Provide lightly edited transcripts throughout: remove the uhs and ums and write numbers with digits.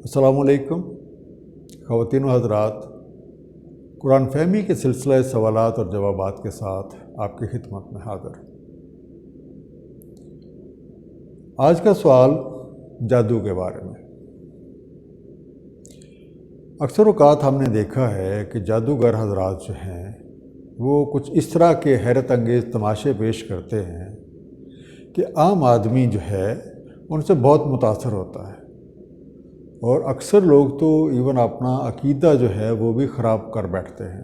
السلام علیکم خواتین و حضرات، قرآن فہمی کے سلسلہ سوالات اور جوابات کے ساتھ آپ کی خدمت میں حاضر۔ آج کا سوال جادو کے بارے میں۔ اکثر اوقات ہم نے دیکھا ہے کہ جادوگر حضرات جو ہیں وہ کچھ اس طرح کے حیرت انگیز تماشے پیش کرتے ہیں کہ عام آدمی جو ہے ان سے بہت متاثر ہوتا ہے، اور اکثر لوگ تو ایون اپنا عقیدہ جو ہے وہ بھی خراب کر بیٹھتے ہیں۔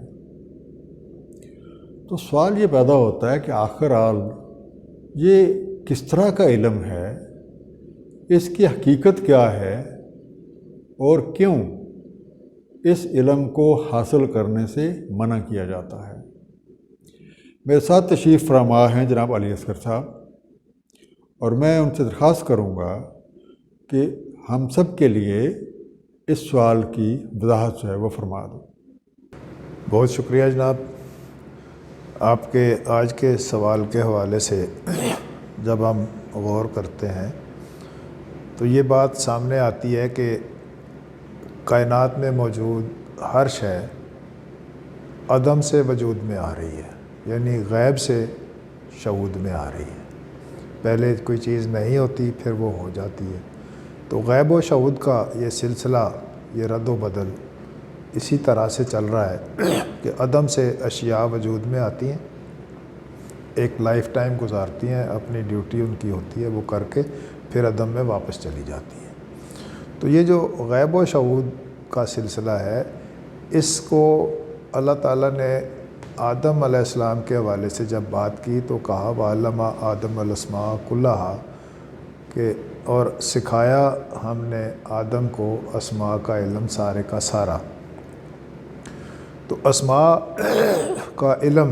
تو سوال یہ پیدا ہوتا ہے کہ آخر یہ کس طرح کا علم ہے، اس کی حقیقت کیا ہے، اور کیوں اس علم کو حاصل کرنے سے منع کیا جاتا ہے۔ میرے ساتھ تشریف فرما ہیں جناب علی اصغر صاحب، اور میں ان سے درخواست کروں گا کہ ہم سب کے لیے اس سوال کی وضاحت جو ہے وہ فرما دوں۔ بہت شکریہ جناب، آپ کے آج کے سوال کے حوالے سے جب ہم غور کرتے ہیں تو یہ بات سامنے آتی ہے کہ کائنات میں موجود ہر شے عدم سے وجود میں آ رہی ہے، یعنی غیب سے شہود میں آ رہی ہے۔ پہلے کوئی چیز نہیں ہوتی، پھر وہ ہو جاتی ہے۔ تو غیب و شہود کا یہ سلسلہ، یہ رد و بدل اسی طرح سے چل رہا ہے کہ عدم سے اشیاء وجود میں آتی ہیں، ایک لائف ٹائم گزارتی ہیں، اپنی ڈیوٹی ان کی ہوتی ہے وہ کر کے پھر عدم میں واپس چلی جاتی ہیں۔ تو یہ جو غیب و شہود کا سلسلہ ہے، اس کو اللہ تعالیٰ نے آدم علیہ السلام کے حوالے سے جب بات کی تو کہا وَعَلَّمَ آدَمَ الْأَسْمَاءَ كُلَّهَا، کہ اور سکھایا ہم نے آدم کو اسماء کا علم سارے کا سارا۔ تو اسماء کا علم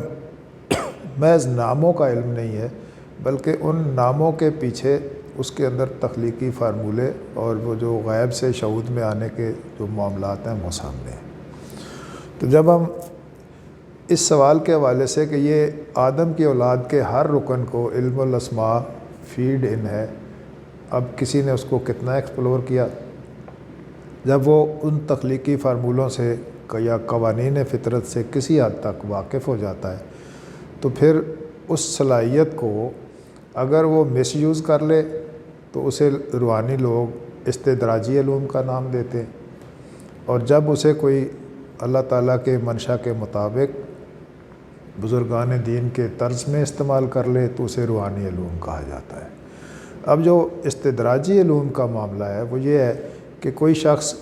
محض ناموں کا علم نہیں ہے، بلکہ ان ناموں کے پیچھے اس کے اندر تخلیقی فارمولے اور وہ جو غیب سے شہود میں آنے کے جو معاملات ہیں وہ سامنے ہیں۔ تو جب ہم اس سوال کے حوالے سے کہ یہ آدم کی اولاد کے ہر رکن کو علم الاسماء فیڈ ان ہے، اب کسی نے اس کو کتنا ایکسپلور کیا، جب وہ ان تخلیقی فارمولوں سے یا قوانین فطرت سے کسی حد تک واقف ہو جاتا ہے تو پھر اس صلاحیت کو اگر وہ مس یوز کر لے تو اسے روحانی لوگ استدراجی علوم کا نام دیتے ہیں، اور جب اسے کوئی اللہ تعالیٰ کے منشا کے مطابق بزرگان دین کے طرز میں استعمال کر لے تو اسے روحانی علوم کہا جاتا ہے۔ اب جو استدراجی علوم کا معاملہ ہے وہ یہ ہے کہ کوئی شخص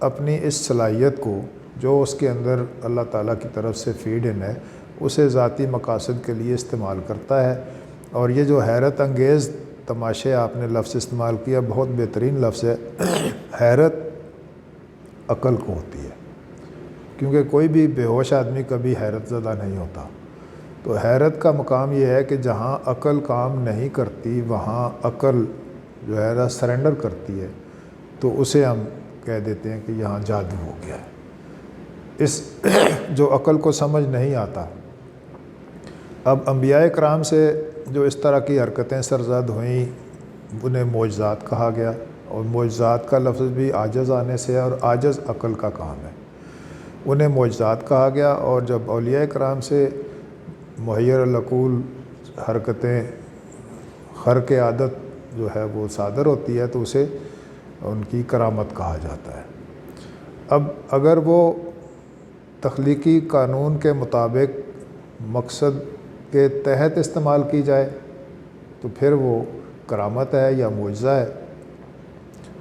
اپنی اس صلاحیت کو جو اس کے اندر اللہ تعالیٰ کی طرف سے فیڈ ان ہے اسے ذاتی مقاصد کے لیے استعمال کرتا ہے، اور یہ جو حیرت انگیز تماشے آپ نے لفظ استعمال کیا، بہت بہترین لفظ ہے۔ حیرت عقل کو ہوتی ہے، کیونکہ کوئی بھی بے ہوش آدمی کبھی حیرت زدہ نہیں ہوتا۔ تو حیرت کا مقام یہ ہے کہ جہاں عقل کام نہیں کرتی وہاں عقل جو ہے نا سرنڈر کرتی ہے، تو اسے ہم کہہ دیتے ہیں کہ یہاں جادو ہو گیا ہے۔ اس جو عقل کو سمجھ نہیں آتا، اب انبیاء کرام سے جو اس طرح کی حرکتیں سرزد ہوئیں انہیں معجزات کہا گیا، اور معجزات کا لفظ بھی عاجز آنے سے ہے، اور عاجز عقل کا کام ہے، انہیں معجزات کہا گیا۔ اور جب اولیاء کرام سے محیر العقول حرکتیں خرق عادت جو ہے وہ صادر ہوتی ہے تو اسے ان کی کرامت کہا جاتا ہے۔ اب اگر وہ تخلیقی قانون کے مطابق مقصد کے تحت استعمال کی جائے تو پھر وہ کرامت ہے یا معجزہ ہے،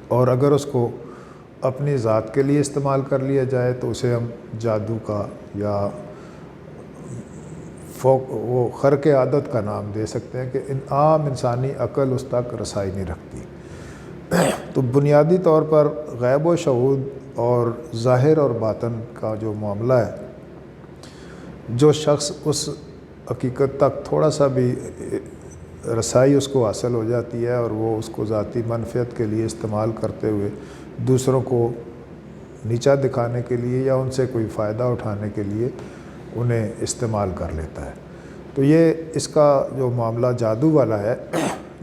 اور اگر اس کو اپنی ذات کے لیے استعمال کر لیا جائے تو اسے ہم جادو کا یا وہ خرق عادت کا نام دے سکتے ہیں کہ عام انسانی عقل اس تک رسائی نہیں رکھتی۔ تو بنیادی طور پر غیب و شہود اور ظاہر اور باطن کا جو معاملہ ہے، جو شخص اس حقیقت تک تھوڑا سا بھی رسائی اس کو حاصل ہو جاتی ہے اور وہ اس کو ذاتی منفعت کے لیے استعمال کرتے ہوئے دوسروں کو نیچا دکھانے کے لیے یا ان سے کوئی فائدہ اٹھانے کے لیے انہیں استعمال کر لیتا ہے۔ تو یہ اس کا جو معاملہ جادو والا ہے،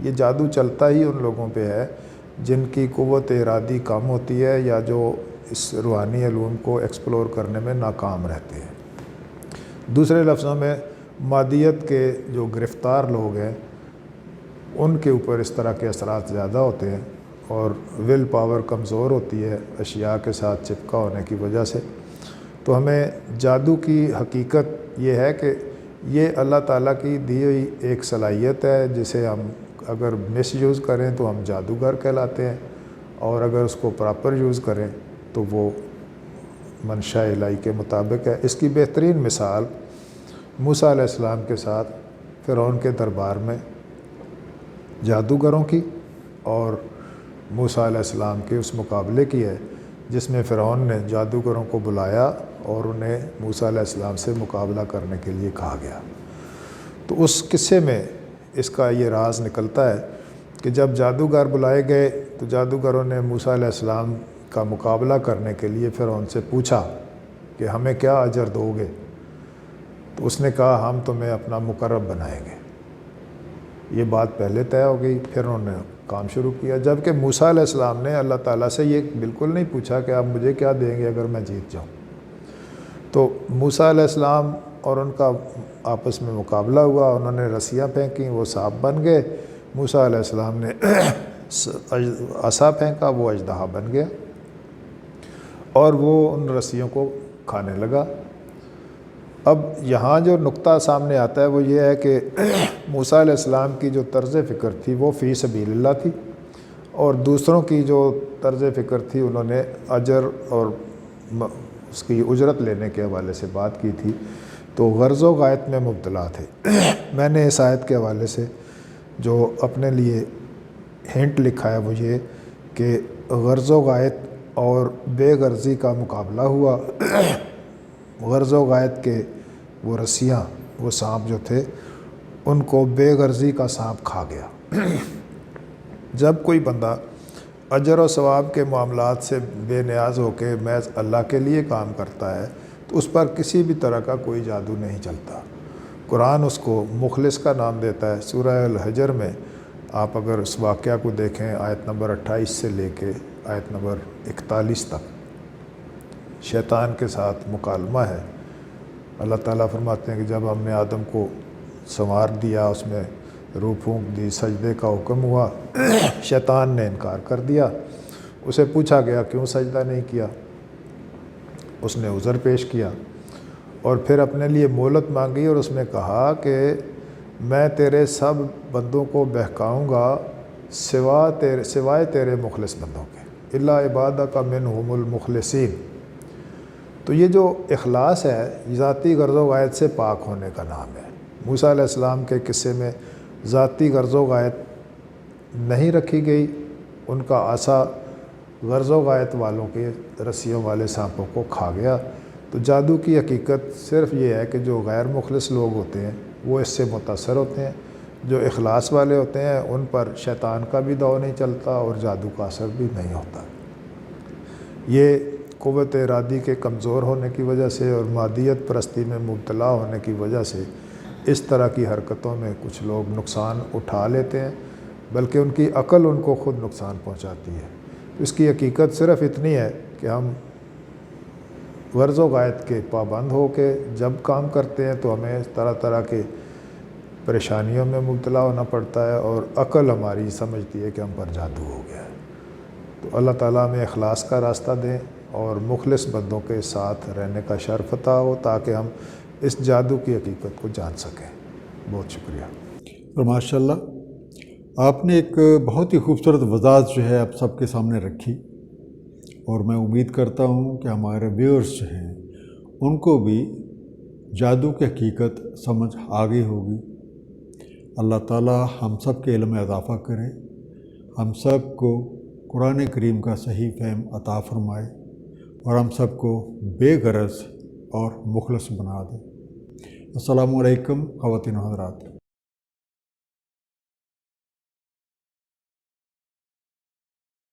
یہ جادو چلتا ہی ان لوگوں پہ ہے جن کی قوت ارادی کم ہوتی ہے یا جو اس روحانی علوم کو ایکسپلور کرنے میں ناکام رہتے ہیں۔ دوسرے لفظوں میں مادیت کے جو گرفتار لوگ ہیں ان کے اوپر اس طرح کے اثرات زیادہ ہوتے ہیں اور ول پاور کمزور ہوتی ہے اشیاء کے ساتھ چپکا ہونے کی وجہ سے۔ تو ہمیں جادو کی حقیقت یہ ہے کہ یہ اللہ تعالیٰ کی دی ہوئی ایک صلاحیت ہے جسے ہم اگر مس یوز کریں تو ہم جادوگر کہلاتے ہیں، اور اگر اس کو پراپر یوز کریں تو وہ منشاء الہی کے مطابق ہے۔ اس کی بہترین مثال موسیٰ علیہ السلام کے ساتھ فرعون کے دربار میں جادوگروں کی اور موسیٰ علیہ السلام کے اس مقابلے کی ہے جس میں فرعون نے جادوگروں کو بلایا اور انہیں موسیٰ علیہ السلام سے مقابلہ کرنے کے لیے کہا گیا۔ تو اس قصے میں اس کا یہ راز نکلتا ہے کہ جب جادوگر بلائے گئے تو جادوگروں نے موسیٰ علیہ السلام کا مقابلہ کرنے کے لیے فرعون سے پوچھا کہ ہمیں کیا اجر دو گے؟ تو اس نے کہا ہم تمہیں اپنا مقرب بنائیں گے۔ یہ بات پہلے طے ہو گئی، پھر انہوں نے کام شروع کیا، جبکہ موسیٰ علیہ السلام نے اللہ تعالیٰ سے یہ بالکل نہیں پوچھا کہ آپ مجھے کیا دیں گے اگر میں جیت جاؤں۔ تو موسیٰ علیہ السلام اور ان کا آپس میں مقابلہ ہوا، انہوں نے رسیاں پھینکیں، وہ سانپ بن گئے، موسیٰ علیہ السلام نے عصا پھینکا، وہ اژدہا بن گیا اور وہ ان رسیوں کو کھانے لگا۔ اب یہاں جو نقطہ سامنے آتا ہے وہ یہ ہے کہ موسیٰ علیہ السلام کی جو طرز فکر تھی وہ فی سبیل اللہ تھی، اور دوسروں کی جو طرز فکر تھی انہوں نے اجر اور اس کی اجرت لینے کے حوالے سے بات کی تھی، تو غرض و غایت میں مبتلا تھے۔ میں نے اس آیت کے حوالے سے جو اپنے لیے ہنٹ لکھا ہے وہ یہ کہ غرض و غایت اور بے غرضی کا مقابلہ ہوا۔ غرض و غایت کے وہ رسیاں، وہ سانپ جو تھے ان کو بے غرضی کا سانپ کھا گیا۔ جب کوئی بندہ اجر و ثواب کے معاملات سے بے نیاز ہو کے محض اللہ کے لیے کام کرتا ہے تو اس پر کسی بھی طرح کا کوئی جادو نہیں چلتا۔ قرآن اس کو مخلص کا نام دیتا ہے۔ سورہ الحجر میں آپ اگر اس واقعہ کو دیکھیں، آیت نمبر 28 سے لے کے آیت نمبر 41 تک شیطان کے ساتھ مکالمہ ہے۔ اللہ تعالیٰ فرماتے ہیں کہ جب ہم نے آدم کو سنوار دیا، اس میں روح پھونک دی، سجدے کا حکم ہوا، شیطان نے انکار کر دیا۔ اسے پوچھا گیا کیوں سجدہ نہیں کیا، اس نے عذر پیش کیا اور پھر اپنے لیے مہلت مانگی اور اس نے کہا کہ میں تیرے سب بندوں کو بہکاؤں گا سوائے تیرے مخلص بندوں کے، الا عبادک منہم المخلصین۔ تو یہ جو اخلاص ہے ذاتی غرض و غایت سے پاک ہونے کا نام ہے۔ موسیٰ علیہ السلام کے قصے میں ذاتی غرض و غایت نہیں رکھی گئی، ان کا عصا غرض و غایت والوں کے رسیوں والے سانپوں کو کھا گیا۔ تو جادو کی حقیقت صرف یہ ہے کہ جو غیر مخلص لوگ ہوتے ہیں وہ اس سے متاثر ہوتے ہیں، جو اخلاص والے ہوتے ہیں ان پر شیطان کا بھی داؤ نہیں چلتا اور جادو کا اثر بھی نہیں ہوتا۔ یہ قوت ارادی کے کمزور ہونے کی وجہ سے اور مادیت پرستی میں مبتلا ہونے کی وجہ سے اس طرح کی حرکتوں میں کچھ لوگ نقصان اٹھا لیتے ہیں، بلکہ ان کی عقل ان کو خود نقصان پہنچاتی ہے۔ اس کی حقیقت صرف اتنی ہے کہ ہم غرض و غایت کے پابند ہو کے جب کام کرتے ہیں تو ہمیں طرح طرح کے پریشانیوں میں مبتلا ہونا پڑتا ہے اور عقل ہماری سمجھتی ہے کہ ہم پر جادو ہو گیا ہے۔ تو اللہ تعالیٰ ہمیں اخلاص کا راستہ دیں اور مخلص بندوں کے ساتھ رہنے کا شرف عطا ہو تاکہ ہم اس جادو کی حقیقت کو جان سکیں۔ بہت شکریہ۔ اور ماشاء اللہ آپ نے ایک بہت ہی خوبصورت وضاحت جو ہے آپ سب کے سامنے رکھی، اور میں امید کرتا ہوں کہ ہمارے ویورز جو ہیں ان کو بھی جادو کی حقیقت سمجھ آ گئی ہوگی۔ اللہ تعالیٰ ہم سب کے علم میں اضافہ کرے، ہم سب کو قرآن کریم کا صحیح فہم عطا فرمائے اور ہم سب کو بے غرض اور مخلص بنا دے۔ السلام علیکم خواتین و حضرات۔